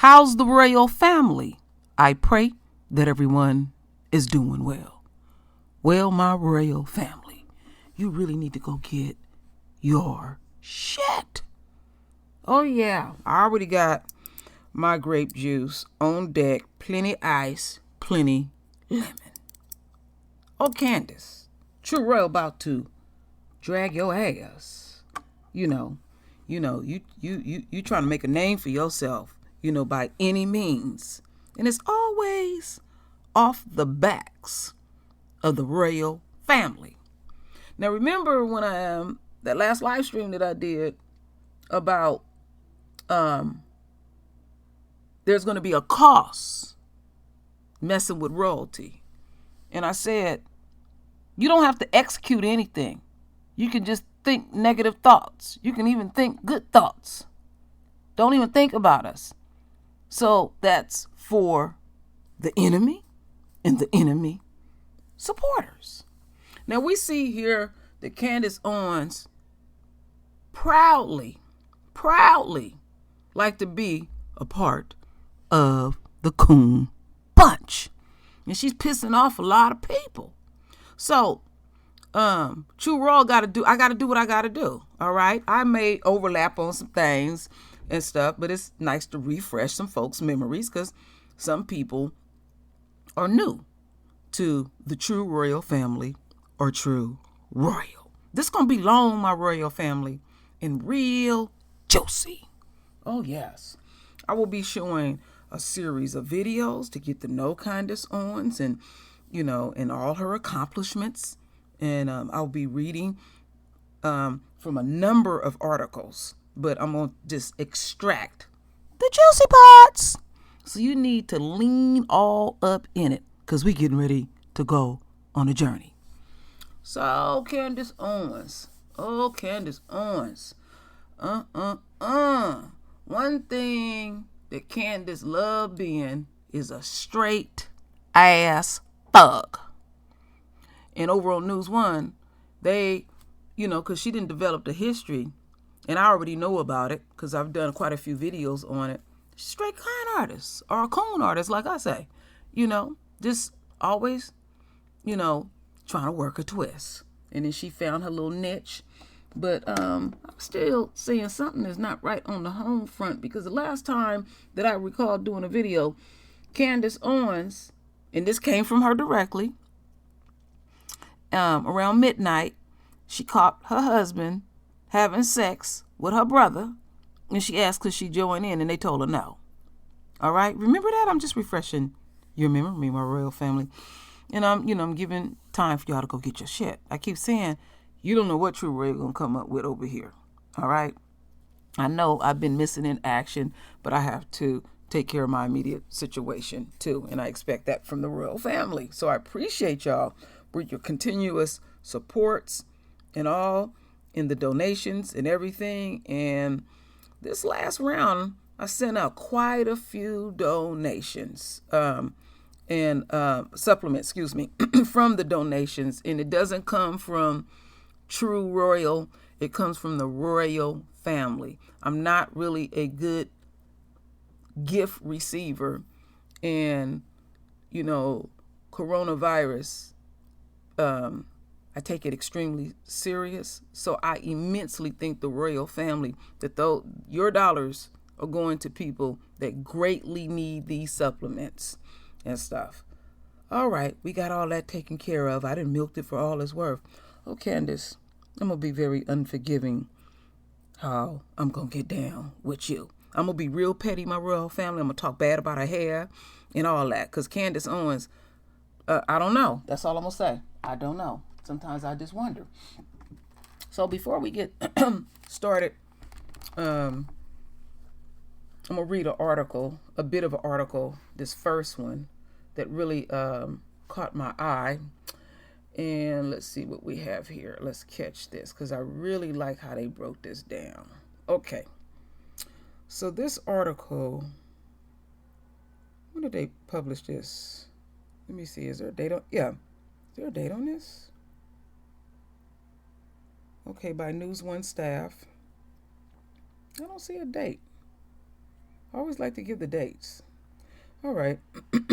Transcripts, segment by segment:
How's the royal family? I pray that everyone is doing well. Well, my royal family, you really need to go get your shit. Oh, yeah. I already got my grape juice on deck. Plenty ice, plenty lemon. Oh, Candace, True Royal about to drag your ass. You trying to make a name for yourself, by any means. And it's always off the backs of the royal family. Now, remember when that last live stream that I did about there's going to be a cost messing with royalty. And I said, you don't have to execute anything. You can just think negative thoughts. You can even think good thoughts. Don't even think about us. So that's for the enemy and the enemy supporters. Now we see here that Candace Owens proudly like to be a part of the coon bunch. And she's pissing off a lot of people. So, True Royal I gotta do what I gotta do. All right. I may overlap on some things and stuff, but it's nice to refresh some folks' memories because some people are new to the True Royal family or True Royal. This gonna be long, my royal family, and real juicy. Oh yes. I will be showing a series of videos to get to know Candace Owens and all her accomplishments. And I'll be reading from a number of articles, but I'm going to just extract the juicy parts. So you need to lean all up in it because we're getting ready to go on a journey. So Candace Owens. Oh, Candace Owens. One thing that Candace loved being is a straight ass thug. And over on News One, they, because she didn't develop the history, and I already know about it because I've done quite a few videos on it. Straight con artist or a coon artist, like I say, just always, trying to work a twist. And then she found her little niche. But I'm still saying something is not right on the home front because the last time that I recall doing a video, Candace Owens, and this came from her directly, around midnight, she caught her husband having sex with her brother, and she asked could she join in, and they told her no. All right, remember that? I'm just refreshing your memory, my royal family, and I'm giving time for y'all to go get your shit. I keep saying you don't know what True Royal gonna come up with over here. All right, I know I've been missing in action, but I have to take care of my immediate situation too, and I expect that from the royal family. So I appreciate y'all with your continuous supports and all in the donations and everything. And this last round, I sent out quite a few donations and supplements, from the donations. And it doesn't come from True Royal. It comes from the royal family. I'm not really a good gift receiver, and coronavirus, I take it extremely serious. So I immensely thank the royal family that though your dollars are going to people that greatly need these supplements and stuff. All right, we got all that taken care of. I done milked it for all it's worth. Oh, Candace, I'm going to be very unforgiving how I'm going to get down with you. I'm going to be real petty, my royal family. I'm going to talk bad about her hair and all that. Because Candace Owens, I don't know. That's all I'm going to say. I don't know. Sometimes I just wonder. So before we get started, I'm going to read a bit of an article, this first one, that really caught my eye. And let's see what we have here. Let's catch this because I really like how they broke this down. Okay. So this article, when did they publish this? Let me see. Is there a date on? Yeah. Is there a date on this? Okay, by News One staff. I don't see a date. I always like to give the dates. All right,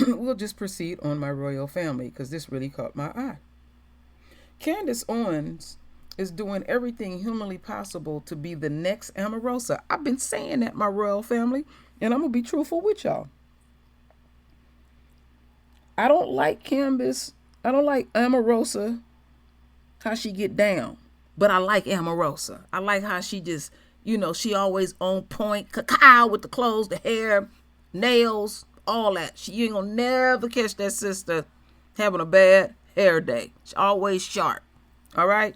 we'll just proceed on my royal family because this really caught my eye. Candace Owens is doing everything humanly possible to be the next Omarosa. I've been saying that, my royal family, and I'm going to be truthful with y'all. I don't like Candace. I don't like Omarosa, how she get down. But I like Omarosa. I like how she just, she always on point, cacao with the clothes, the hair, nails, all that. You ain't gonna never catch that sister having a bad hair day. She's always sharp. All right?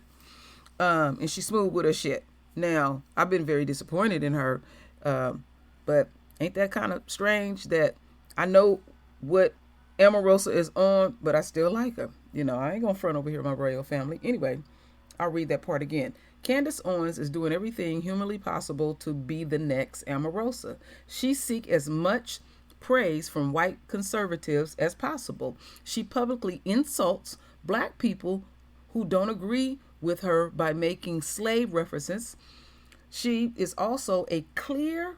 And she's smooth with her shit. Now, I've been very disappointed in her. But ain't that kind of strange that I know what Omarosa is on, but I still like her. I ain't gonna front over here my royal family. Anyway, I'll read that part again. Candace Owens is doing everything humanly possible to be the next Omarosa. She seeks as much praise from white conservatives as possible. She publicly insults black people who don't agree with her by making slave references. She is also a clear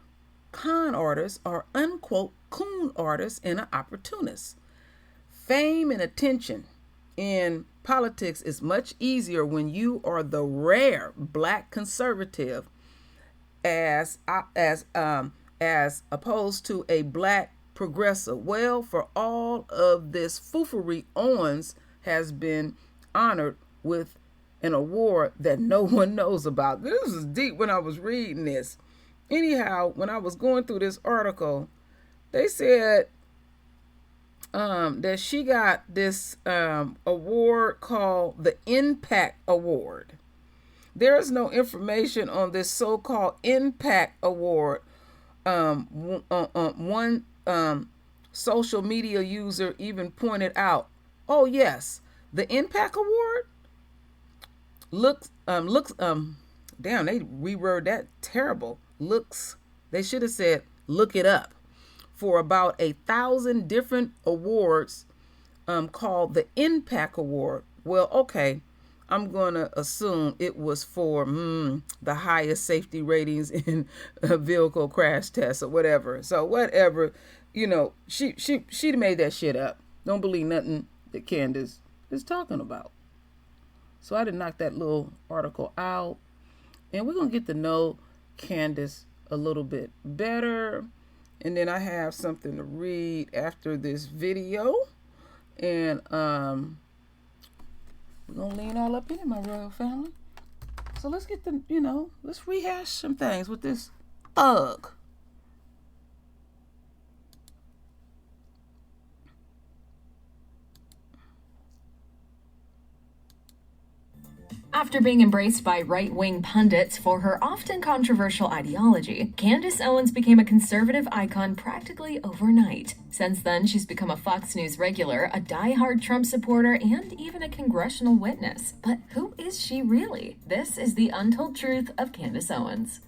con artist or unquote coon artist and an opportunist. Fame and attention in politics is much easier when you are the rare black conservative as opposed to a black progressive. Well, for all of this foofery, Owens has been honored with an award that no one knows about. This was deep when I was reading this. Anyhow, when I was going through this article, they said that she got this award called the Impact Award. There is no information on this so-called Impact Award. One social media user even pointed out, oh yes, the Impact Award looks damn, they reworded that terrible. They should have said look it up. For about 1,000 different awards called the Impact Award. Well, okay, I'm going to assume it was for the highest safety ratings in vehicle crash tests or whatever. So whatever, she made that shit up. Don't believe nothing that Candace is talking about. So I had to knock that little article out. And we're going to get to know Candace a little bit better. And then I have something to read after this video. And we're going to lean all up in my royal family. So let's get let's rehash some things with this thug. After being embraced by right-wing pundits for her often controversial ideology, Candace Owens became a conservative icon practically overnight. Since then, she's become a Fox News regular, a die-hard Trump supporter, and even a congressional witness. But who is she really? This is the untold truth of Candace Owens.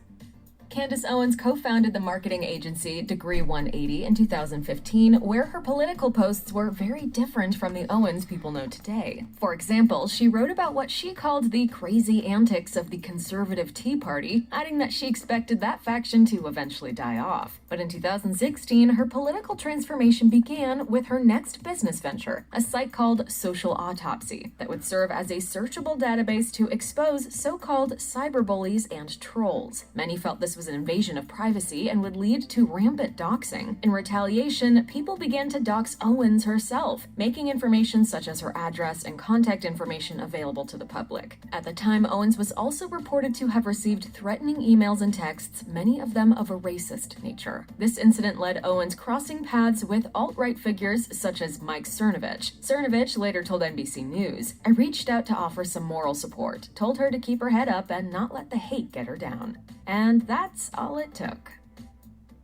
Candace Owens co-founded the marketing agency Degree 180 in 2015, where her political posts were very different from the Owens people know today. For example, she wrote about what she called the crazy antics of the conservative Tea Party, adding that she expected that faction to eventually die off. But in 2016, her political transformation began with her next business venture, a site called Social Autopsy, that would serve as a searchable database to expose so-called cyberbullies and trolls. Many felt this was an invasion of privacy and would lead to rampant doxing. In retaliation, people began to dox Owens herself, making information such as her address and contact information available to the public. At the time, Owens was also reported to have received threatening emails and texts, many of them of a racist nature. This incident led Owens crossing paths with alt-right figures such as Mike Cernovich. Cernovich later told NBC News, "I reached out to offer some moral support, told her to keep her head up and not let the hate get her down." And that's all it took.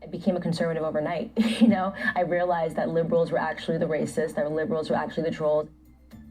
I became a conservative overnight. I realized that liberals were actually the racists, that liberals were actually the trolls.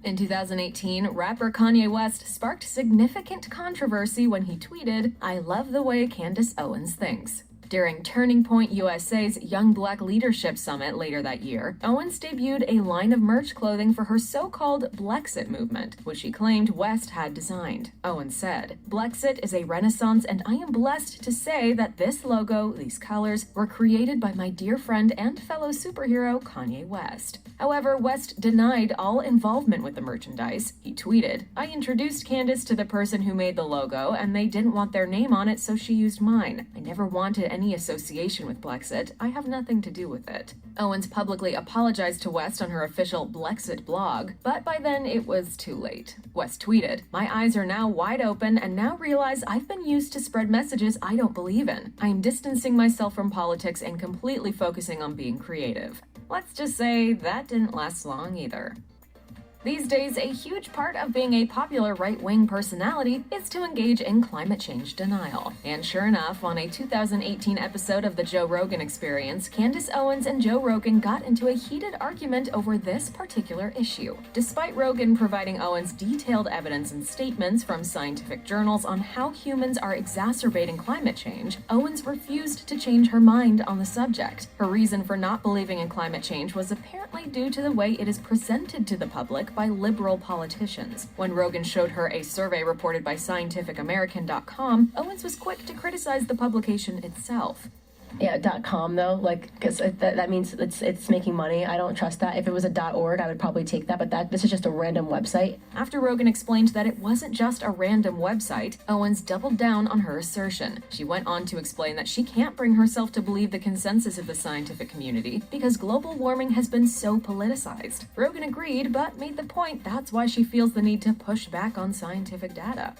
In 2018, rapper Kanye West sparked significant controversy when he tweeted, "I love the way Candace Owens thinks." During Turning Point USA's Young Black Leadership Summit later that year, Owens debuted a line of merch clothing for her so-called Blexit movement, which she claimed West had designed. Owens said, "Blexit is a renaissance, and I am blessed to say that this logo, these colors, were created by my dear friend and fellow superhero Kanye West." However, West denied all involvement with the merchandise. He tweeted, "I introduced Candace to the person who made the logo, and they didn't want their name on it, so she used mine. I never wanted any association with Blexit. I have nothing to do with it." Owens publicly apologized to West on her official Blexit blog, but by then it was too late. West tweeted, "My eyes are now wide open and now realize I've been used to spread messages I don't believe in. I am distancing myself from politics and completely focusing on being creative." Let's just say that didn't last long either. These days, a huge part of being a popular right-wing personality is to engage in climate change denial. And sure enough, on a 2018 episode of The Joe Rogan Experience, Candace Owens and Joe Rogan got into a heated argument over this particular issue. Despite Rogan providing Owens detailed evidence and statements from scientific journals on how humans are exacerbating climate change, Owens refused to change her mind on the subject. Her reason for not believing in climate change was apparently due to the way it is presented to the public by liberal politicians. When Rogan showed her a survey reported by ScientificAmerican.com, Owens was quick to criticize the publication itself. Yeah, .com though, because that means it's making money. I don't trust that. If it was a .org, I would probably take that, but this is just a random website. After Rogan explained that it wasn't just a random website, Owens doubled down on her assertion. She went on to explain that she can't bring herself to believe the consensus of the scientific community because global warming has been so politicized. Rogan agreed, but made the point that's why she feels the need to push back on scientific data.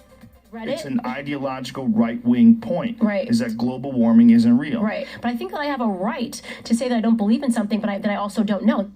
Reddit? It's an ideological right-wing point. Right. Is that global warming isn't real. Right. But I think that I have a right to say that I don't believe in something, but that I also don't know.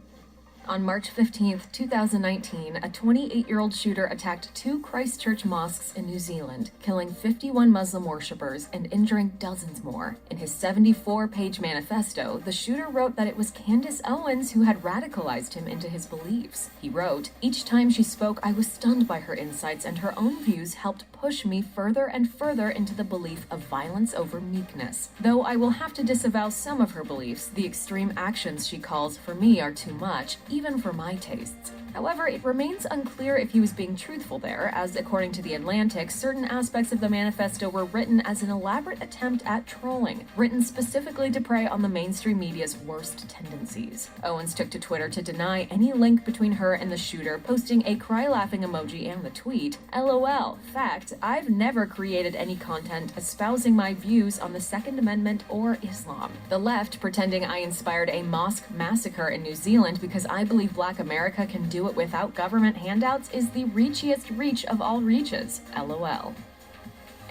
On March 15, 2019, a 28-year-old shooter attacked 2 Christchurch mosques in New Zealand, killing 51 Muslim worshippers and injuring dozens more. In his 74-page manifesto, the shooter wrote that it was Candace Owens who had radicalized him into his beliefs. He wrote, "Each time she spoke, I was stunned by her insights, and her own views helped push me further and further into the belief of violence over meekness. Though I will have to disavow some of her beliefs, the extreme actions she calls for me are too much, even for my tastes." However, it remains unclear if he was being truthful there, as according to The Atlantic, certain aspects of the manifesto were written as an elaborate attempt at trolling, written specifically to prey on the mainstream media's worst tendencies. Owens took to Twitter to deny any link between her and the shooter, posting a cry-laughing emoji and the tweet, "LOL, fact, I've never created any content espousing my views on the Second Amendment or Islam. The left pretending I inspired a mosque massacre in New Zealand because I believe Black America can do it without government handouts is the reachiest reach of all reaches. LOL."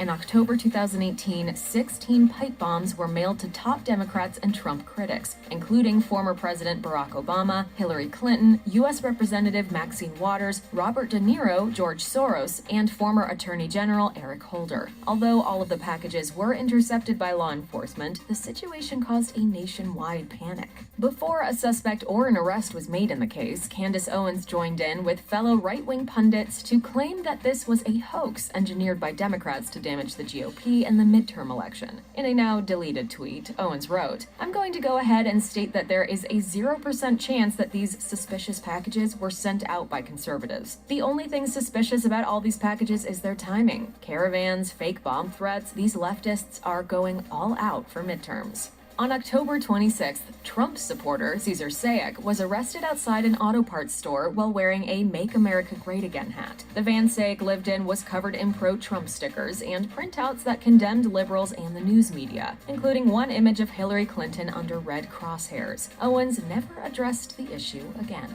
In October 2018, 16 pipe bombs were mailed to top Democrats and Trump critics, including former President Barack Obama, Hillary Clinton, U.S. Representative Maxine Waters, Robert De Niro, George Soros, and former Attorney General Eric Holder. Although all of the packages were intercepted by law enforcement, the situation caused a nationwide panic. Before a suspect or an arrest was made in the case, Candace Owens joined in with fellow right-wing pundits to claim that this was a hoax engineered by Democrats to damage the GOP in the midterm election. In a now deleted tweet, Owens wrote, "I'm going to go ahead and state that there is a 0% chance that these suspicious packages were sent out by conservatives. The only thing suspicious about all these packages is their timing. Caravans, fake bomb threats, these leftists are going all out for midterms." On October 26th, Trump supporter Cesar Sayak was arrested outside an auto parts store while wearing a Make America Great Again hat. The van Sayak lived in was covered in pro-Trump stickers and printouts that condemned liberals and the news media, including one image of Hillary Clinton under red crosshairs. Owens never addressed the issue again.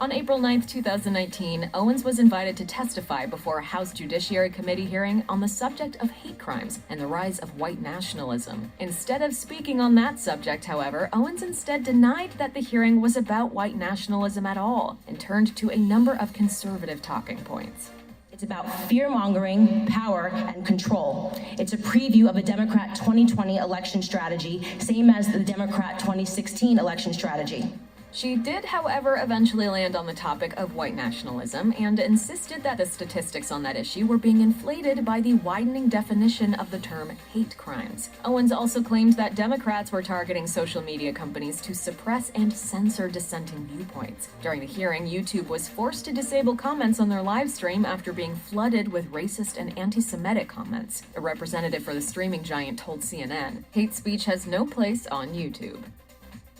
On April 9, 2019, Owens was invited to testify before a House Judiciary Committee hearing on the subject of hate crimes and the rise of white nationalism. Instead of speaking on that subject, however, Owens instead denied that the hearing was about white nationalism at all and turned to a number of conservative talking points. It's about fear-mongering, power, and control. It's a preview of a Democrat 2020 election strategy, same as the Democrat 2016 election strategy. She did, however, eventually land on the topic of white nationalism and insisted that the statistics on that issue were being inflated by the widening definition of the term hate crimes. Owens also claimed that Democrats were targeting social media companies to suppress and censor dissenting viewpoints. During the hearing, YouTube was forced to disable comments on their live stream after being flooded with racist and anti-Semitic comments. A representative for the streaming giant told CNN, "Hate speech has no place on YouTube."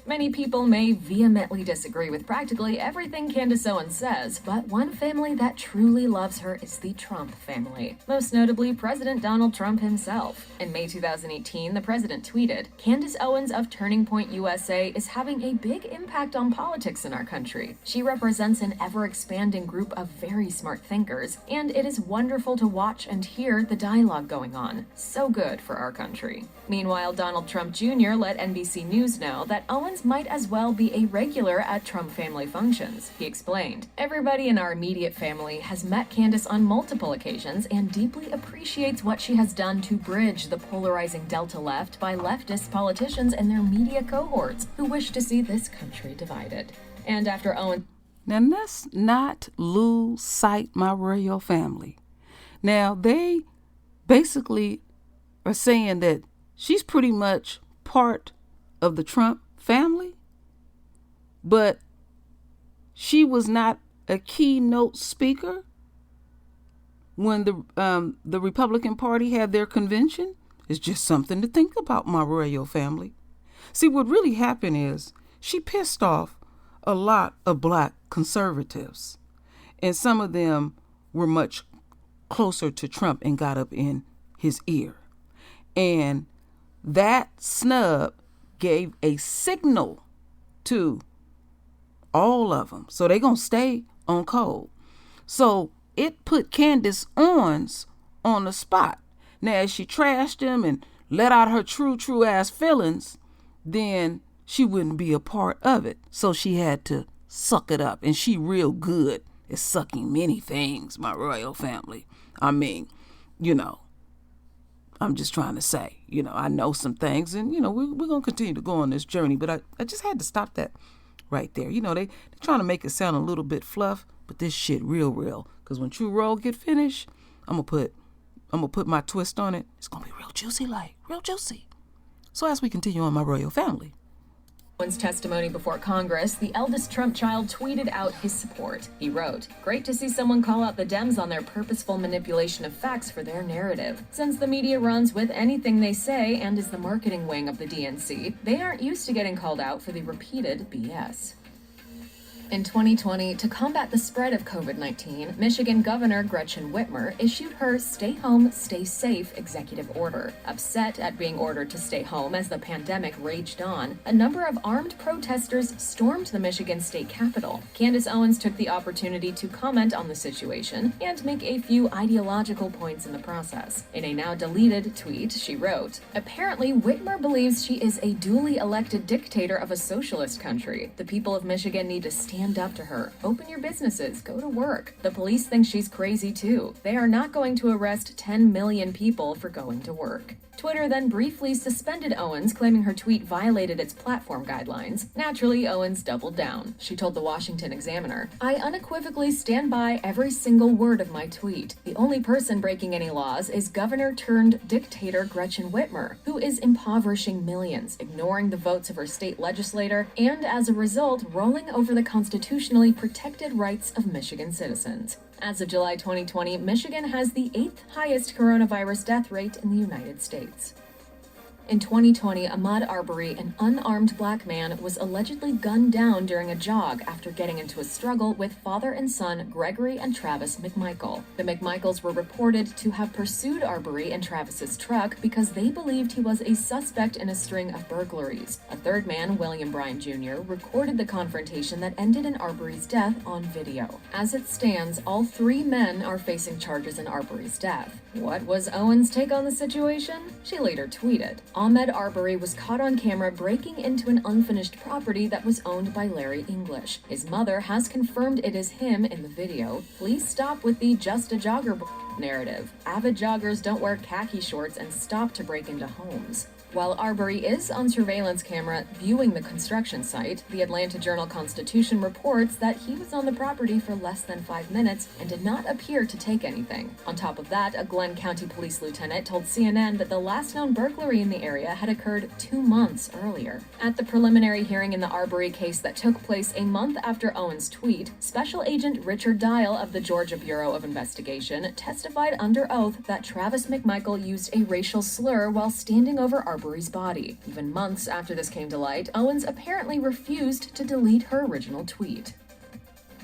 Many people may vehemently disagree with practically everything Candace Owens says, but one family that truly loves her is the Trump family, most notably President Donald Trump himself. In May 2018, the president tweeted, "Candace Owens of Turning Point USA is having a big impact on politics in our country. She represents an ever-expanding group of very smart thinkers, and it is wonderful to watch and hear the dialogue going on. So good for our country." Meanwhile, Donald Trump Jr. let NBC News know that Owens might as well be a regular at Trump family functions. He explained, "Everybody in our immediate family has met Candace on multiple occasions and deeply appreciates what she has done to bridge the polarizing Delta left by leftist politicians and their media cohorts who wish to see this country divided." And after Owens... Now, let's not lose sight, my royal family. Now, they basically are saying that she's pretty much part of the Trump family, but she was not a keynote speaker when the Republican Party had their convention. It's just something to think about, my royal family. See, what really happened is she pissed off a lot of black conservatives, and some of them were much closer to Trump and got up in his ear. And that snub gave a signal to all of them. So they're going to stay on code. So it put Candace Owens on the spot. Now, as she trashed him and let out her true ass feelings, then she wouldn't be a part of it. So she had to suck it up. And she real good at sucking many things, my royal family. I mean, I'm just trying to say, I know some things, and, we're going to continue to go on this journey. But I just had to stop that right there. They're trying to make it sound a little bit fluff, but this shit real. Because when True Roll get finished, I'm going to put my twist on it. It's going to be real juicy, real juicy. So as we continue on, my royal family. Owens' testimony before Congress, the eldest Trump child tweeted out his support. He wrote, "Great to see someone call out the Dems on their purposeful manipulation of facts for their narrative. Since the media runs with anything they say and is the marketing wing of the DNC, they aren't used to getting called out for the repeated BS." In 2020, to combat the spread of COVID-19, Michigan Governor Gretchen Whitmer issued her Stay Home, Stay Safe executive order. Upset at being ordered to stay home as the pandemic raged on, a number of armed protesters stormed the Michigan state capitol. Candace Owens took the opportunity to comment on the situation and make a few ideological points in the process. In a now deleted tweet, she wrote, "Apparently, Whitmer believes she is a duly elected dictator of a socialist country. The people of Michigan need to stand up to her. Open your businesses. Go to work. The police think she's crazy too. They are not going to arrest 10 million people for going to work." Twitter then briefly suspended Owens, claiming her tweet violated its platform guidelines. Naturally, Owens doubled down. She told the Washington Examiner, "I unequivocally stand by every single word of my tweet. The only person breaking any laws is governor-turned-dictator Gretchen Whitmer, who is impoverishing millions, ignoring the votes of her state legislator, and as a result, rolling over the constitutionally protected rights of Michigan citizens." As of July 2020, Michigan has the 8th highest coronavirus death rate in the United States. In 2020, Ahmaud Arbery, an unarmed black man, was allegedly gunned down during a jog after getting into a struggle with father and son Gregory and Travis McMichael. The McMichaels were reported to have pursued Arbery and Travis's truck because they believed he was a suspect in a string of burglaries. A third man, William Bryan Jr., recorded the confrontation that ended in Arbery's death on video. As it stands, all three men are facing charges in Arbery's death. What was Owens' take on the situation? She later tweeted, "Ahmaud Arbery was caught on camera breaking into an unfinished property that was owned by Larry English. His mother has confirmed it is him in the video. Please stop with the just a jogger narrative. Avid joggers don't wear khaki shorts and stop to break into homes." While Arbery is on surveillance camera viewing the construction site, the Atlanta Journal-Constitution reports that he was on the property for less than 5 minutes and did not appear to take anything. On top of that, a Glenn County police lieutenant told CNN that the last known burglary in the area had occurred 2 months earlier. At the preliminary hearing in the Arbery case that took place a month after Owens' tweet, Special Agent Richard Dial of the Georgia Bureau of Investigation testified under oath that Travis McMichael used a racial slur while standing over Arbery's body. Even months after this came to light, Owens apparently refused to delete her original tweet.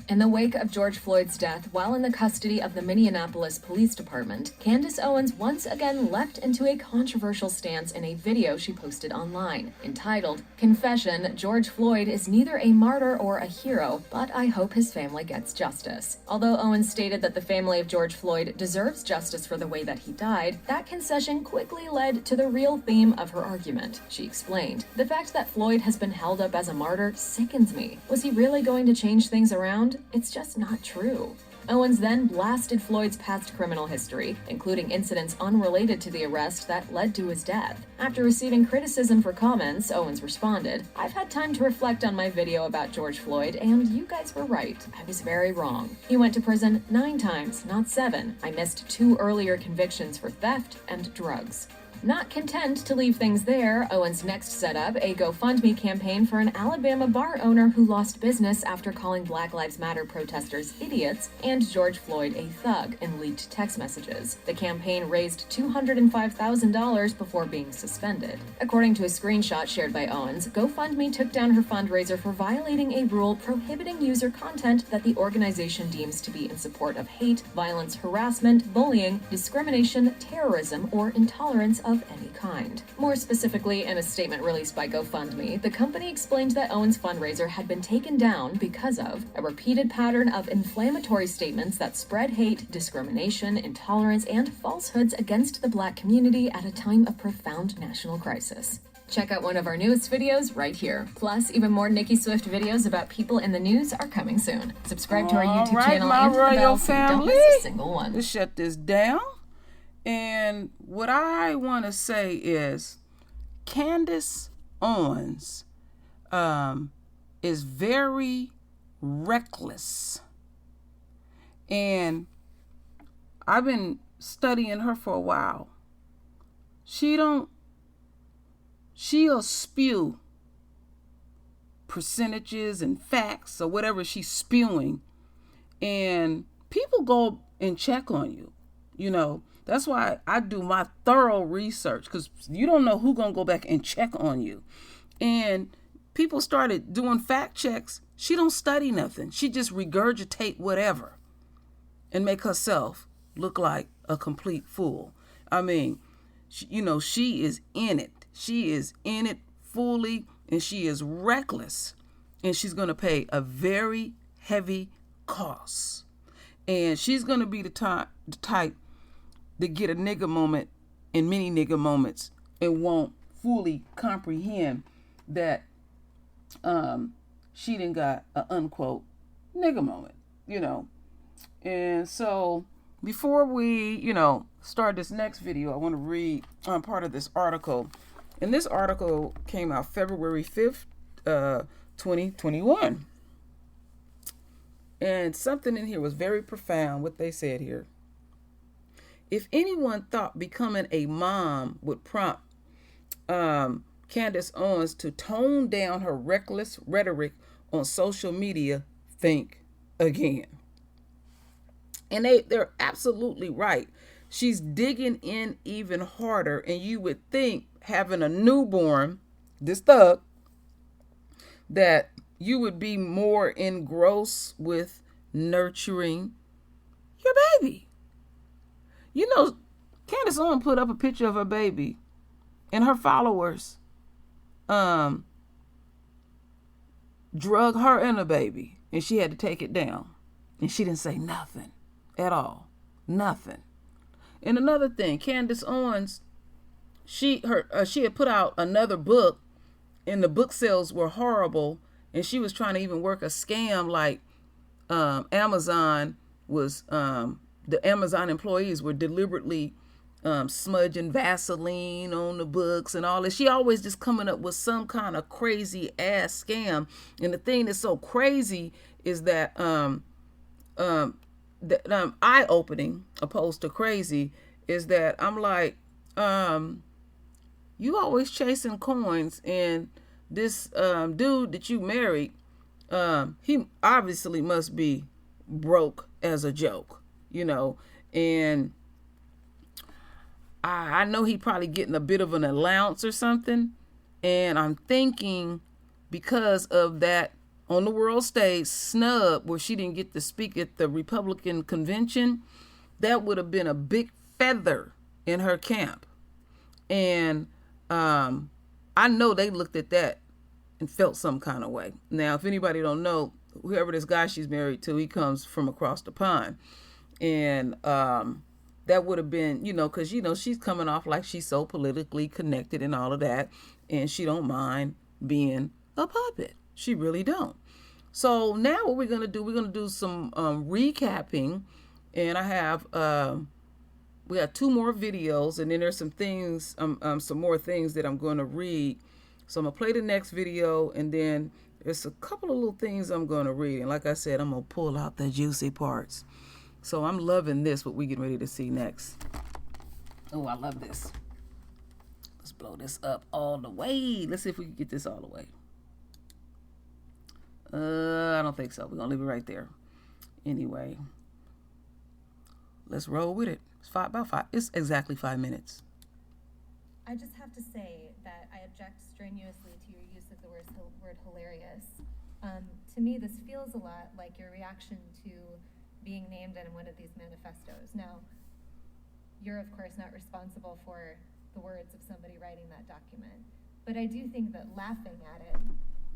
In the wake of George Floyd's death, while in the custody of the Minneapolis Police Department, Candace Owens once again leapt into a controversial stance in a video she posted online. Entitled, "Confession, George Floyd is neither a martyr or a hero, but I hope his family gets justice." Although Owens stated that the family of George Floyd deserves justice for the way that he died, that concession quickly led to the real theme of her argument. She explained, "The fact that Floyd has been held up as a martyr sickens me. Was he really going to change things around? It's just not true." Owens then blasted Floyd's past criminal history, including incidents unrelated to the arrest that led to his death. After receiving criticism for comments, Owens responded, "I've had time to reflect on my video about George Floyd, and you guys were right. I was very wrong. He went to prison 9 times, not 7. I missed 2 earlier convictions for theft and drugs." Not content to leave things there, Owens next set up a GoFundMe campaign for an Alabama bar owner who lost business after calling Black Lives Matter protesters idiots and George Floyd a thug in leaked text messages. The campaign raised $205,000 before being suspended. According to a screenshot shared by Owens, GoFundMe took down her fundraiser for violating a rule prohibiting user content that the organization deems to be in support of hate, violence, harassment, bullying, discrimination, terrorism, or intolerance of any kind. More specifically, in a statement released by GoFundMe, the company explained that Owens' fundraiser had been taken down because of a repeated pattern of inflammatory statements that spread hate, discrimination, intolerance, and falsehoods against the Black community at a time of profound national crisis. Check out one of our newest videos right here. Plus, even more Nicki Swift videos about people in the news are coming soon. Subscribe to our YouTube channel and the bell so you don't miss a single one. Let's shut this down. And what I want to say is Candace Owens is very reckless. And I've been studying her for a while. She'll spew percentages and facts or whatever she's spewing. And people go and check on you, you know. That's why I do my thorough research, because you don't know who's going to go back and check on you. And people started doing fact checks. She don't study nothing. She just regurgitate whatever and make herself look like a complete fool. I mean, she is in it. She is in it fully, and she is reckless. And she's going to pay a very heavy cost. And she's going to be the type to get a nigga moment in many nigga moments and won't fully comprehend that she done got a unquote nigga moment, you know. And so before we, start this next video, I want to read part of this article. And this article came out February 5th, 2021. And something in here was very profound, what they said here. If anyone thought becoming a mom would prompt Candace Owens to tone down her reckless rhetoric on social media, think again. And they're absolutely right. She's digging in even harder, and you would think having a newborn, this thug, that you would be more engrossed with nurturing your baby. Candace Owens put up a picture of her baby, and her followers drug her and the baby, and she had to take it down. And she didn't say nothing at all. Nothing. And another thing, Candace Owens, she had put out another book, and the book sales were horrible, and she was trying to even work a scam like Amazon was, the Amazon employees were deliberately smudging Vaseline on the books and all this. She always just coming up with some kind of crazy ass scam. And the thing that's so crazy is that eye opening opposed to crazy is that I'm like, you always chasing coins, and this dude that you married, he obviously must be broke as a joke, and I know he probably getting a bit of an allowance or something. And I'm thinking because of that on the world stage snub where she didn't get to speak at the Republican convention, that would have been a big feather in her camp. And I know they looked at that and felt some kind of way. Now, if anybody don't know, whoever this guy she's married to, he comes from across the pond. And that would have been, because, she's coming off like she's so politically connected and all of that. And she don't mind being a puppet. She really don't. So now what we're going to do, we're going to do some recapping. And I have, we got 2 more videos. And then there's some things, some more things that I'm going to read. So I'm going to play the next video. And then there's a couple of little things I'm going to read. And like I said, I'm going to pull out the juicy parts. So I'm loving this, what we getting ready to see next. Oh, I love this. Let's blow this up all the way. Let's see if we can get this all the way. I don't think so. We're going to leave it right there. Anyway, let's roll with it. It's exactly 5 minutes. I just have to say that I object strenuously to your use of the word hilarious. To me, this feels a lot like your reaction to being named in one of these manifestos. Now, you're of course not responsible for the words of somebody writing that document, but I do think that laughing at it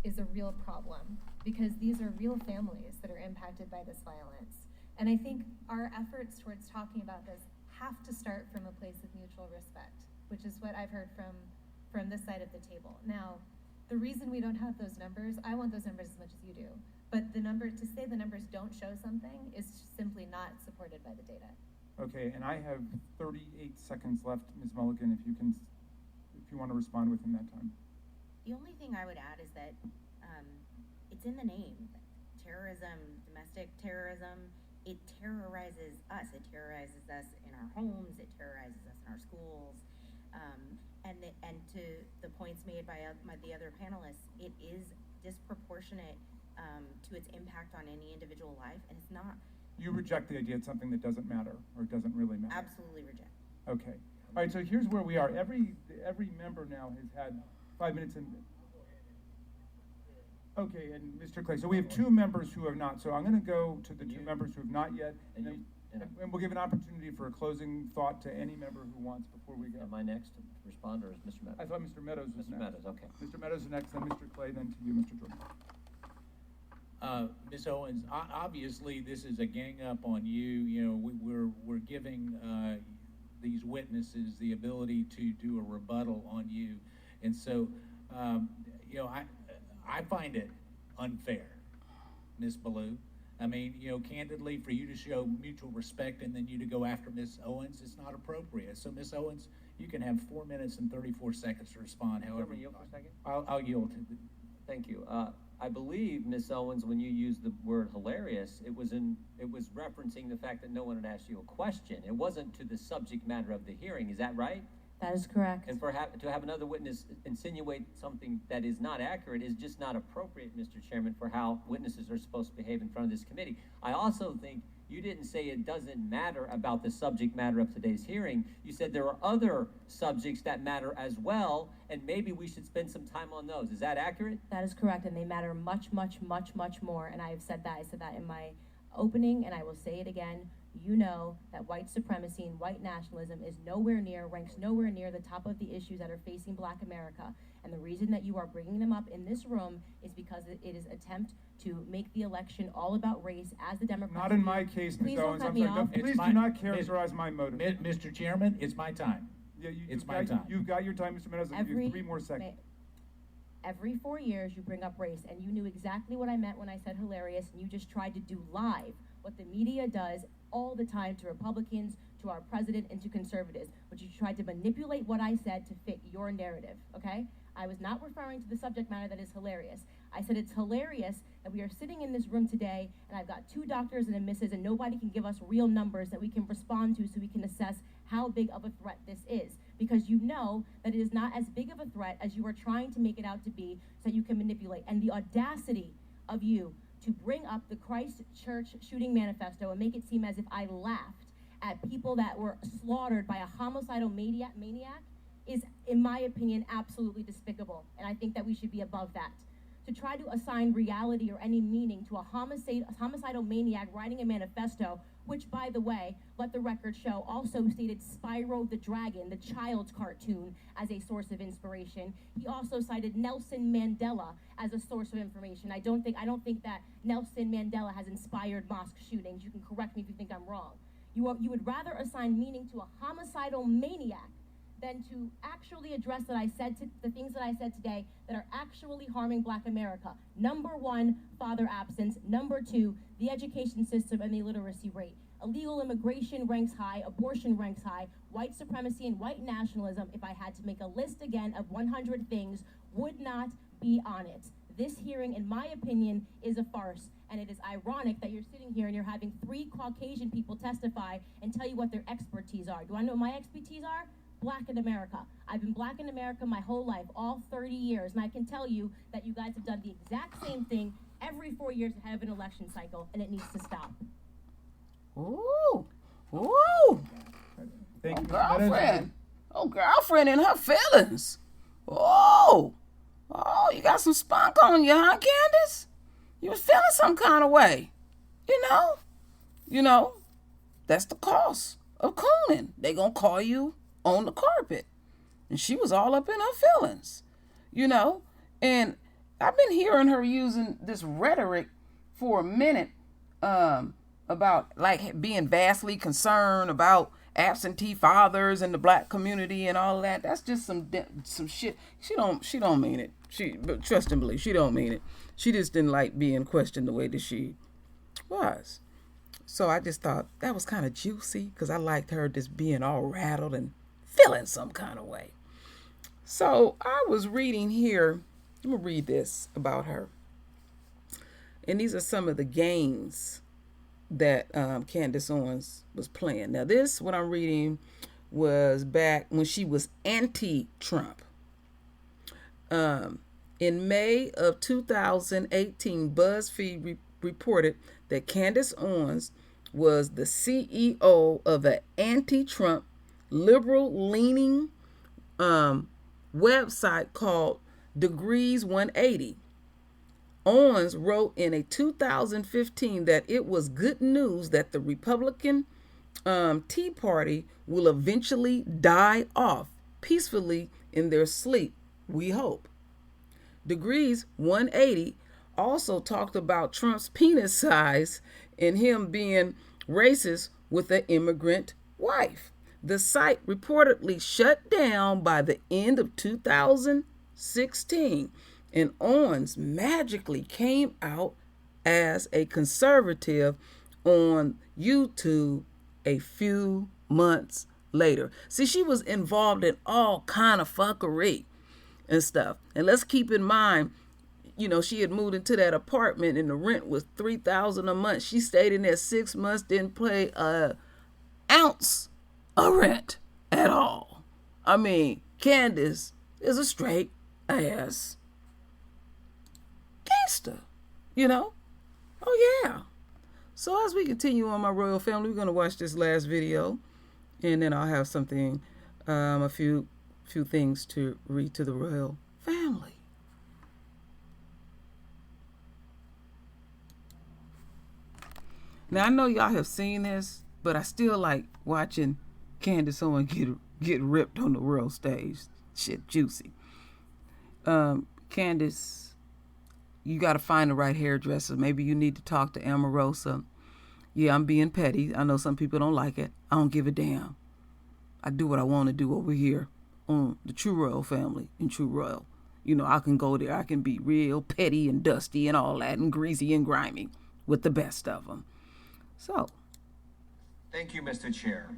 is a real problem because these are real families that are impacted by this violence. And I think our efforts towards talking about this have to start from a place of mutual respect, which is what I've heard from this side of the table. Now, the reason we don't have those numbers, I want those numbers as much as you do. But to say the numbers don't show something is simply not supported by the data. Okay, and I have 38 seconds left, Ms. Mulligan, if you want to respond within that time. The only thing I would add is that it's in the name. Terrorism, domestic terrorism, it terrorizes us. It terrorizes us in our homes. It terrorizes us in our schools. And to the points made by the other panelists, it is disproportionate to its impact on any individual life, and it's not. You reject the idea it's something that doesn't matter or doesn't really matter? Absolutely reject. Okay. All right, so here's where we are. Every member now has had 5 minutes in. Okay, and Mr. Clay, so we have 2 members who have not, so I'm going to go to the 2 members who have not yet, and we'll give an opportunity for a closing thought to any member who wants before we go. Am I next to respond, or is Mr. Meadows? I thought Mr. Meadows was Mr. next. Meadows, okay. Mr. Meadows is next, then Mr. Clay, then to you, Mr. Jordan. Ms. Owens, obviously this is a gang up on you. We're giving these witnesses the ability to do a rebuttal on you, and so I find it unfair, Ms. Ballou. I mean, candidly, for you to show mutual respect and then you to go after Ms. Owens, it's not appropriate. So, Ms. Owens, you can have 4 minutes and 34 seconds to respond. However, yield for a second? I'll yield to. Thank you. I believe, Ms. Owens, when you used the word hilarious, it was referencing the fact that no one had asked you a question. It wasn't to the subject matter of the hearing. Is that right? That is correct. And to have another witness insinuate something that is not accurate is just not appropriate, Mr. Chairman, for how witnesses are supposed to behave in front of this committee. I also think you didn't say it doesn't matter about the subject matter of today's hearing. You said there are other subjects that matter as well, and maybe we should spend some time on those. Is that accurate? That is correct, and they matter much, much, much, much more. And I have said that. I said that in my opening, and I will say it again. You know that white supremacy and white nationalism ranks nowhere near the top of the issues that are facing Black America. And the reason that you are bringing them up in this room is because it is attempt to make the election all about race as the Democrats. Not in my case, Ms. Owens. Please don't cut me off. Please do not characterize my motive. Mr. Chairman, it's my time. Yeah, it's my time. You've got your time, Mr. Meadows. You have 3 more seconds. Every 4 years you bring up race, and you knew exactly what I meant when I said hilarious, and you just tried to do live what the media does all the time to Republicans, to our president, and to conservatives, but you tried to manipulate what I said to fit your narrative, okay? I was not referring to the subject matter that is hilarious. I said it's hilarious that we are sitting in this room today and I've got 2 doctors and a missus and nobody can give us real numbers that we can respond to so we can assess how big of a threat this is. Because you know that it is not as big of a threat as you are trying to make it out to be so that you can manipulate. And the audacity of you to bring up the Christ Church shooting manifesto and make it seem as if I laughed at people that were slaughtered by a homicidal maniac is, in my opinion, absolutely despicable. And I think that we should be above that. To try to assign reality or any meaning to a homicidal maniac writing a manifesto, which, by the way, let the record show, also stated Spyro the Dragon, the child's cartoon, as a source of inspiration. He also cited Nelson Mandela as a source of information. I don't think that Nelson Mandela has inspired mosque shootings. You can correct me if you think I'm wrong. You would rather assign meaning to a homicidal maniac than to actually address the things that I said today that are actually harming Black America. Number 1, father absence. Number 2, the education system and the illiteracy rate. Illegal immigration ranks high, abortion ranks high, white supremacy and white nationalism, if I had to make a list again of 100 things, would not be on it. This hearing, in my opinion, is a farce, and it is ironic that you're sitting here and you're having 3 Caucasian people testify and tell you what their expertise are. Do I know what my expertise are? Black in America. I've been Black in America my whole life, all 30 years, and I can tell you that you guys have done the exact same thing every 4 years ahead of an election cycle, and it needs to stop. Ooh, ooh. Thank you, Girlfriend. Oh, girlfriend in her feelings. Oh, you got some spunk on you, huh, Candace? You was feeling some kind of way. You know, that's the cost of cooning. They gonna call you on the carpet. And she was all up in her feelings, and I've been hearing her using this rhetoric for a minute, about like being vastly concerned about absentee fathers in the Black community and all that. That's just some shit. She don't mean it. But trust and believe, she don't mean it. She just didn't like being questioned the way that she was. So I just thought that was kind of juicy because I liked her just being all rattled and feeling some kind of way. So I was reading here. I'm going to read this about her. And these are some of the games that Candace Owens was playing. Now this, what I'm reading, was back when she was anti-Trump. In May of 2018, BuzzFeed reported that Candace Owens was the CEO of an anti-Trump, liberal-leaning website called Degrees 180. Owens wrote in a 2015 that it was good news that the Republican Tea Party will eventually die off peacefully in their sleep, we hope. Degrees 180 also talked about Trump's penis size and him being racist with an immigrant wife. The site reportedly shut down by the end of 2016, and Owens magically came out as a conservative on YouTube a few months later. See, she was involved in all kind of fuckery and stuff. And let's keep in mind, she had moved into that apartment and the rent was $3,000 a month. She stayed in there 6 months, didn't pay an ounce of rent at all. I mean, Candace is a straight ass gangster, Oh yeah. So as we continue on my royal family, we're gonna watch this last video, and then I'll have something, a few things to read to the royal family. Now I know y'all have seen this, but I still like watching Candace Owens get ripped on the world stage. Shit, juicy. Candace, you got to find the right hairdresser. Maybe you need to talk to Omarosa. Yeah, I'm being petty. I know some people don't like it. I don't give a damn. I do what I want to do over here on the True Royal family in True Royal. I can go there. I can be real petty and dusty and all that and greasy and grimy with the best of them. So. Thank you, Mr. Chair.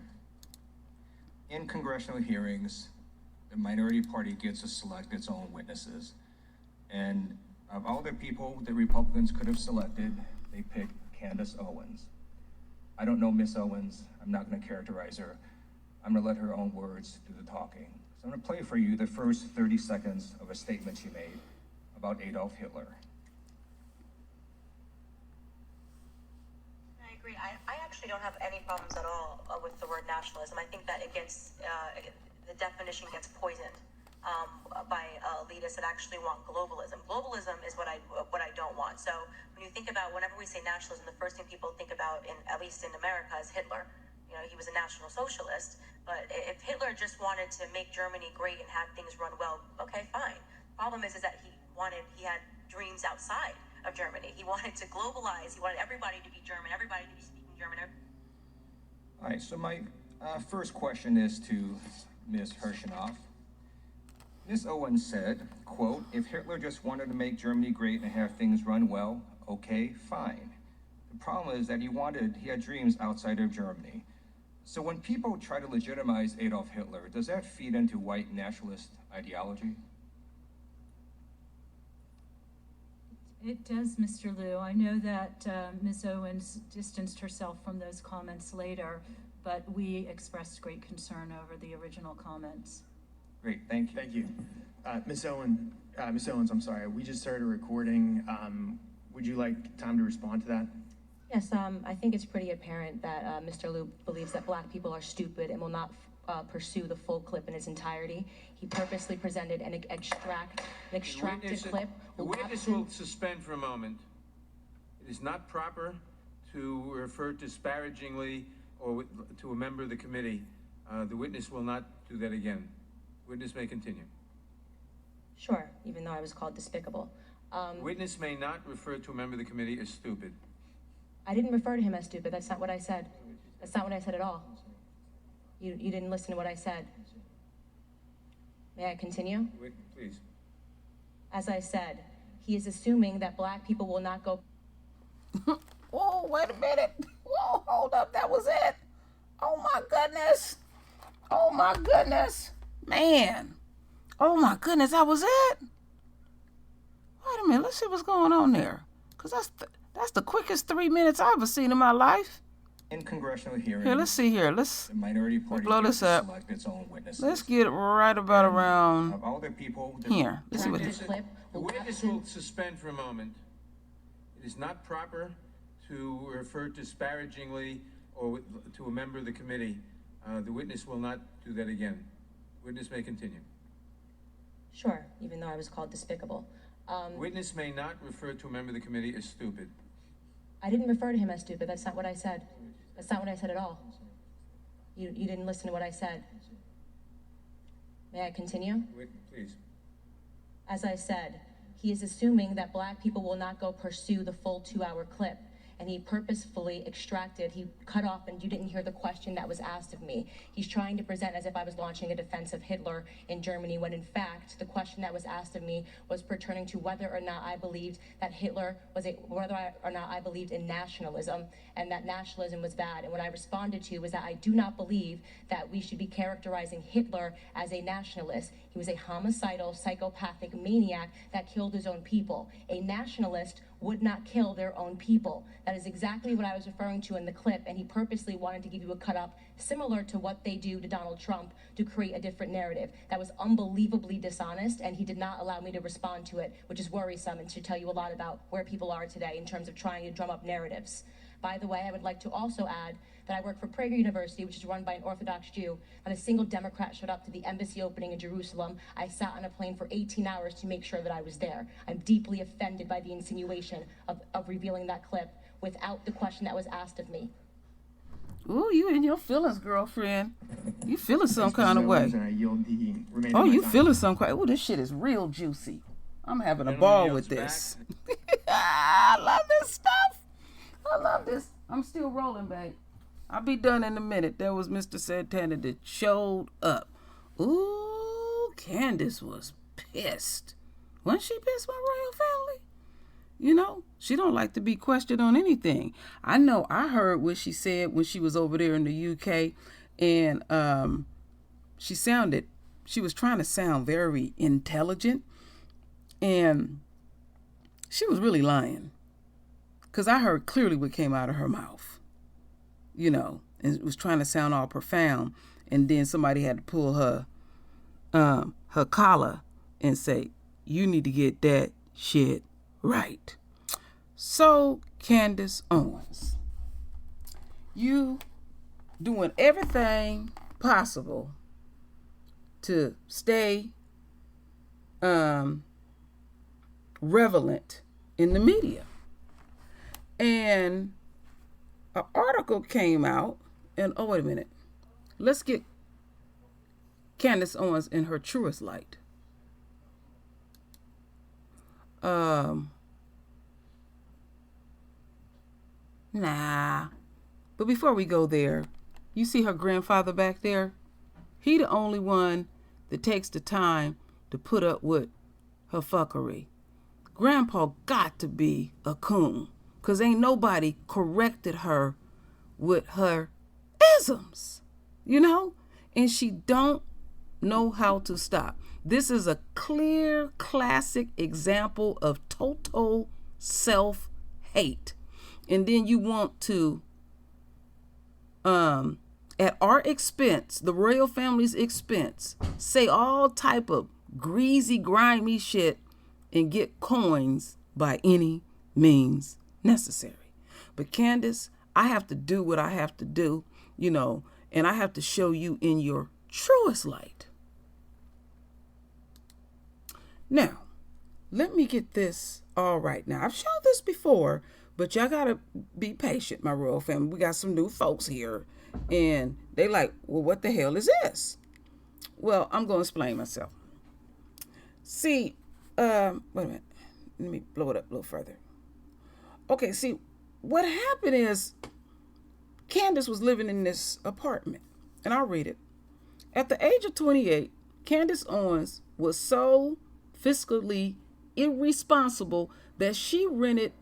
In congressional hearings, the minority party gets to select its own witnesses. And of all the people that Republicans could have selected, they picked Candace Owens. I don't know Miss Owens. I'm not going to characterize her. I'm going to let her own words do the talking. So I'm going to play for you the first 30 seconds of a statement she made about Adolf Hitler. I agree. I actually don't have any problems at all with the word nationalism. I think that it gets, the definition gets poisoned by elitists that actually want globalism. Globalism is what I don't want. So when you think about, whenever we say nationalism, the first thing people think about, at least in America, is Hitler. You know, he was a National Socialist. But if Hitler just wanted to make Germany great and have things run well, okay, fine. Problem is that he had dreams outside of Germany. He wanted to globalize. He wanted everybody to be German, everybody to be speaking German. All right, so my first question is to Ms. Hirschenoff. Ms. Owens said, quote, if Hitler just wanted to make Germany great and have things run well, okay, fine. The problem is that he had dreams outside of Germany. So when people try to legitimize Adolf Hitler, does that feed into white nationalist ideology? It does, Mr. Liu. I know that Ms. Owens distanced herself from those comments later, but we expressed great concern over the original comments. Great, thank you. Thank you. Ms. Owens, I'm sorry, we just started recording. Would you like time to respond to that? Yes, I think it's pretty apparent that Mr. Liu believes that black people are stupid and will not pursue the full clip in its entirety. He purposely presented an extracted clip. The witness will suspend for a moment. It is not proper to refer disparagingly or to a member of the committee. The witness will not do that again. Witness may continue. Sure, even though I was called despicable. Witness may not refer to a member of the committee as stupid. I didn't refer to him as stupid. That's not what I said. That's not what I said at all. You didn't listen to what I said. May I continue? Wait, please. As I said, he is assuming that black people will not go. Whoa, wait a minute. Whoa, hold up. That was it. Oh, my goodness. Oh, my goodness. Man. Oh, my goodness. That was it. Wait a minute. Let's see what's going on there. Because that's the quickest 3 minutes I've ever seen in my life. In congressional hearings, here, let's see here. The minority party blow this up. Select its own witnesses. Let's get it right about around of all the people here. Let's see what this. The witness will suspend for a moment. It is not proper to refer disparagingly or to a member of the committee. The witness will not do that again. Witness may continue. Sure, even though I was called despicable. Witness may not refer to a member of the committee as stupid. I didn't refer to him as stupid. That's not what I said. That's not what I said at all. You didn't listen to what I said. May I continue? Wait, please. As I said, he is assuming that black people will not go pursue the full 2-hour clip. And he purposefully he cut off, and you didn't hear the question that was asked of me. He's trying to present as if I was launching a defense of Hitler in Germany, when in fact, the question that was asked of me was pertaining to whether or not I believed that whether or not I believed in nationalism, and that nationalism was bad. And what I responded to was that I do not believe that we should be characterizing Hitler as a nationalist. He was a homicidal, psychopathic maniac that killed his own people. A nationalist would not kill their own people. That is exactly what I was referring to in the clip, and he purposely wanted to give you a cut-up similar to what they do to Donald Trump to create a different narrative. That was unbelievably dishonest, and he did not allow me to respond to it, which is worrisome and should tell you a lot about where people are today in terms of trying to drum up narratives. By the way, I would like to also add that I work for Prager University, which is run by an Orthodox Jew. Not a single Democrat showed up to the embassy opening in Jerusalem. I sat on a plane for 18 hours to make sure that I was there. I'm deeply offended by the insinuation of revealing that clip without the question that was asked of me. Ooh, you in your feelings, girlfriend. You feeling some kind of way. Oh, you feeling some kind of way. Ooh, this shit is real juicy. I'm having a ball with this. I love this stuff. I love this. I'm still rolling, babe. I'll be done in a minute. There was Mr. Santana that showed up. Ooh, Candace was pissed. Wasn't she pissed, my royal family? You know, she don't like to be questioned on anything. I know I heard what she said when she was over there in the UK, and she was trying to sound very intelligent, and she was really lying, because I heard clearly what came out of her mouth, and it was trying to sound all profound, and then somebody had to pull her collar and say, you need to get that shit right. So, Candace Owens, you doing everything possible to stay relevant in the media. And an article came out, and wait a minute. Let's get Candace Owens in her truest light. Nah. But before we go there, you see her grandfather back there? He the only one that takes the time to put up with her fuckery. Grandpa got to be a coon, because ain't nobody corrected her with her isms, and she don't know how to stop. This is a clear, classic example of total self-hate. And then you want to, at our expense, the royal family's expense, say all type of greasy, grimy shit and get coins by any means necessary. But Candace, I have to do what I have to do, and I have to show you in your truest light. Now, let me get this all right. Now, I've shown this before, but y'all gotta be patient, my royal family. We got some new folks here, and they like, well, what the hell is this? Well, I'm gonna explain myself. See, wait a minute. Let me blow it up a little further. Okay, see, what happened is Candace was living in this apartment, and I'll read it. At the age of 28, Candace Owens was so fiscally irresponsible that she rented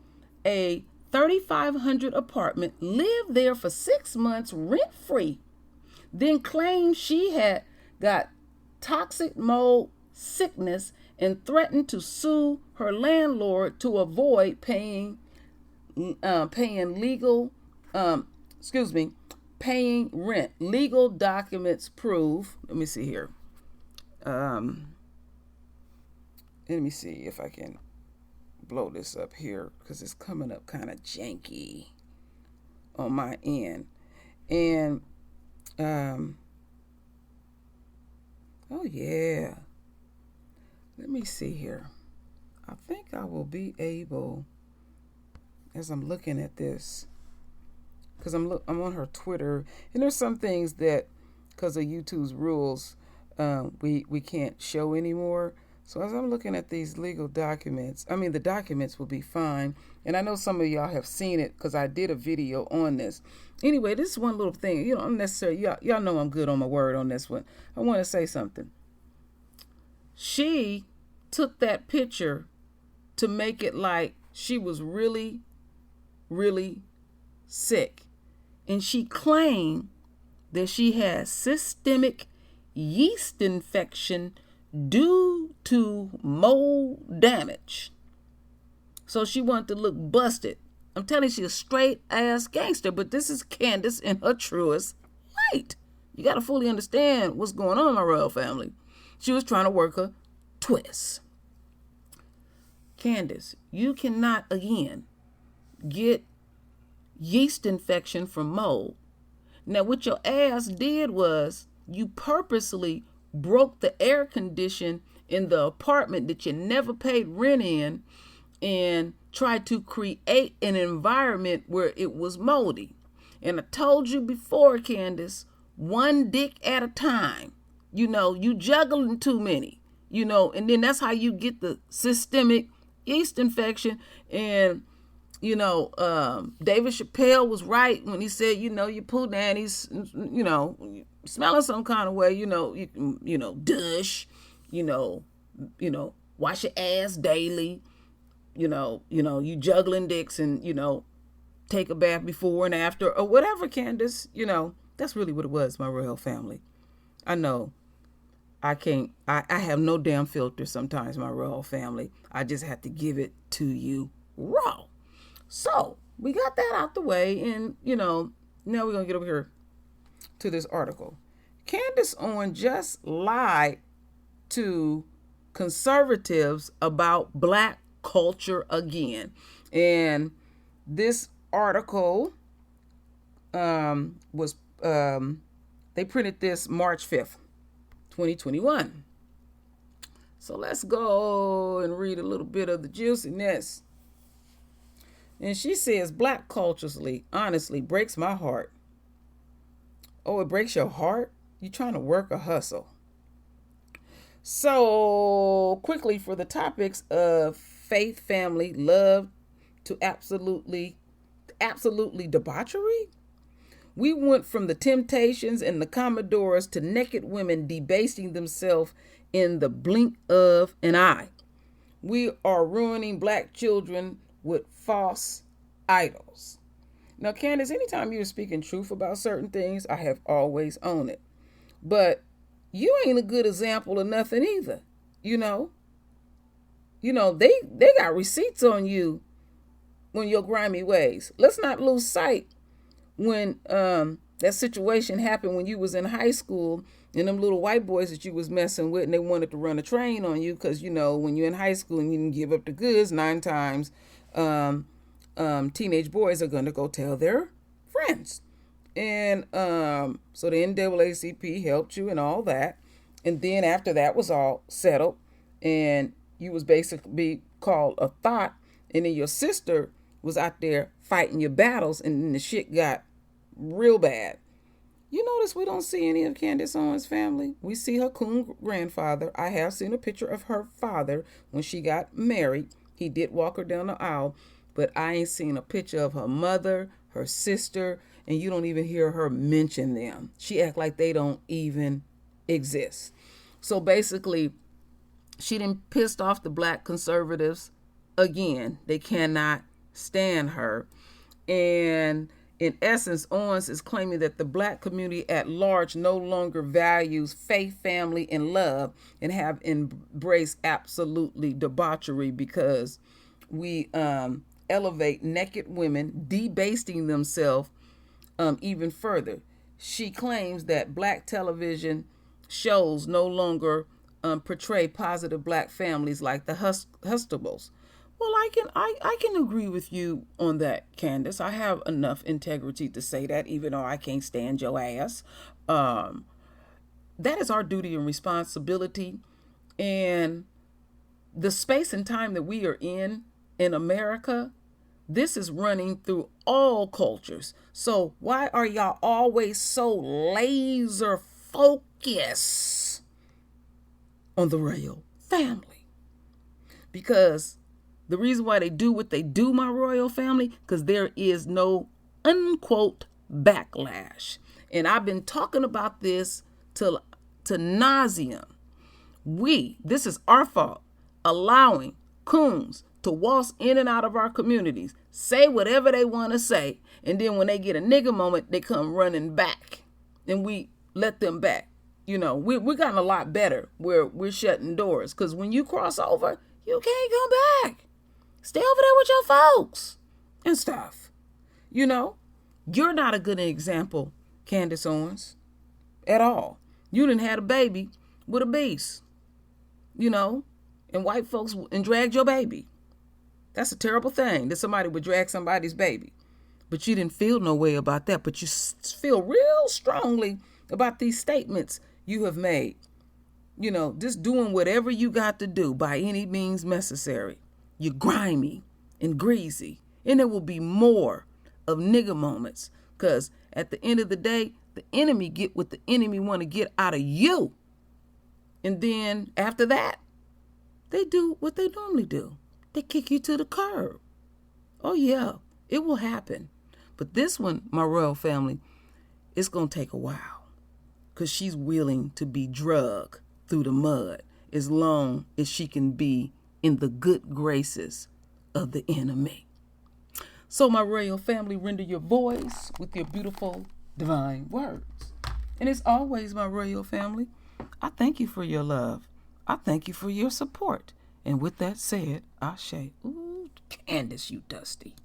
a $3,500 apartment, lived there for 6 months rent-free, then claimed she had got toxic mold sickness and threatened to sue her landlord to avoid paying rent. Legal documents prove, let me see here. Let me see if I can blow this up here, because it's coming up kind of janky on my end. And, oh yeah. Let me see here. I think I will be able, as I'm looking at this, because I'm on her Twitter, and there's some things that, because of YouTube's rules, we can't show anymore. So as I'm looking at these legal documents, the documents will be fine. And I know some of y'all have seen it, because I did a video on this. Anyway, this is one little thing. Unnecessary. Y'all know I'm good on my word on this one. I want to say something. She took that picture to make it like she was really, really sick. And she claimed that she had systemic yeast infection due to mold damage. So she wanted to look busted. I'm telling you, she's a straight ass gangster, but this is Candace in her truest light. You got to fully understand what's going on in my royal family. She was trying to work a twist. Candace, you cannot again get yeast infection from mold. Now, what your ass did was you purposely broke the air condition in the apartment that you never paid rent in and tried to create an environment where it was moldy. And I told you before, Candace, one dick at a time. You juggling too many, and then that's how you get the systemic yeast infection. And, David Chappelle was right when he said, you pull down, he's, smelling some kind of way, douche, wash your ass daily, you juggling dicks and, take a bath before and after or whatever, Candace, that's really what it was, my royal family. I know I can't, I have no damn filter sometimes, my royal family. I just have to give it to you raw. So we got that out the way, and now we're gonna get over here to this article. Candace Owens just lied to conservatives about black culture again. And this article was they printed this March 5th, 2021. So let's go and read a little bit of the juiciness. And she says, black culturally, honestly, breaks my heart. Oh, it breaks your heart? You trying to work or hustle? So quickly for the topics of faith, family, love to absolutely debauchery. We went from the Temptations and the Commodores to naked women debasing themselves in the blink of an eye. We are ruining black children with false idols. Now, Candace, anytime you're speaking truth about certain things, I have always owned it. But you ain't a good example of nothing either. They got receipts on you when your grimy ways. Let's not lose sight when that situation happened when you was in high school and them little white boys that you was messing with, and they wanted to run a train on you because, when you're in high school and you didn't give up the goods 9 times, teenage boys are going to go tell their friends. And so the NAACP helped you and all that. And then after that was all settled and you was basically called a thought, and then your sister was out there fighting your battles, and then the shit got real bad. You notice we don't see any of Candace Owens' family. We see her coon grandfather. I have seen a picture of her father when she got married. He did walk her down the aisle, but I ain't seen a picture of her mother, her sister, and you don't even hear her mention them. She act like they don't even exist. So basically, she done pissed off the black conservatives again. They cannot stand her. And in essence, Owens is claiming that the black community at large no longer values faith, family, and love, and have embraced absolutely debauchery because we elevate naked women, debasing themselves even further. She claims that black television shows no longer portray positive black families like the Hustables. Well, I can agree with you on that, Candace. I have enough integrity to say that, even though I can't stand your ass. That is our duty and responsibility. And the space and time that we are in America, this is running through all cultures. So why are y'all always so laser focused on the royal family? Because the reason why they do what they do, my royal family, because there is no unquote backlash. And I've been talking about this to nauseum. This is our fault, allowing coons to waltz in and out of our communities, say whatever they want to say, and then when they get a nigga moment, they come running back, and we let them back. We're gotten a lot better where we're shutting doors, because when you cross over, you can't come back. Stay over there with your folks and stuff. You're not a good example, Candace Owens, at all. You done had a baby with a beast, and white folks and dragged your baby. That's a terrible thing that somebody would drag somebody's baby. But you didn't feel no way about that. But you feel real strongly about these statements you have made. Just doing whatever you got to do by any means necessary. You're grimy and greasy. And there will be more of nigga moments. Because at the end of the day, the enemy get what the enemy want to get out of you. And then after that, they do what they normally do. They kick you to the curb. Oh, yeah, it will happen. But this one, my royal family, it's going to take a while. Because she's willing to be drugged through the mud as long as she can be in the good graces of the enemy. So, my royal family, render your voice with your beautiful divine words. And as always, my royal family, I thank you for your love. I thank you for your support. And with that said, Ashe. Ooh, Candace, you dusty.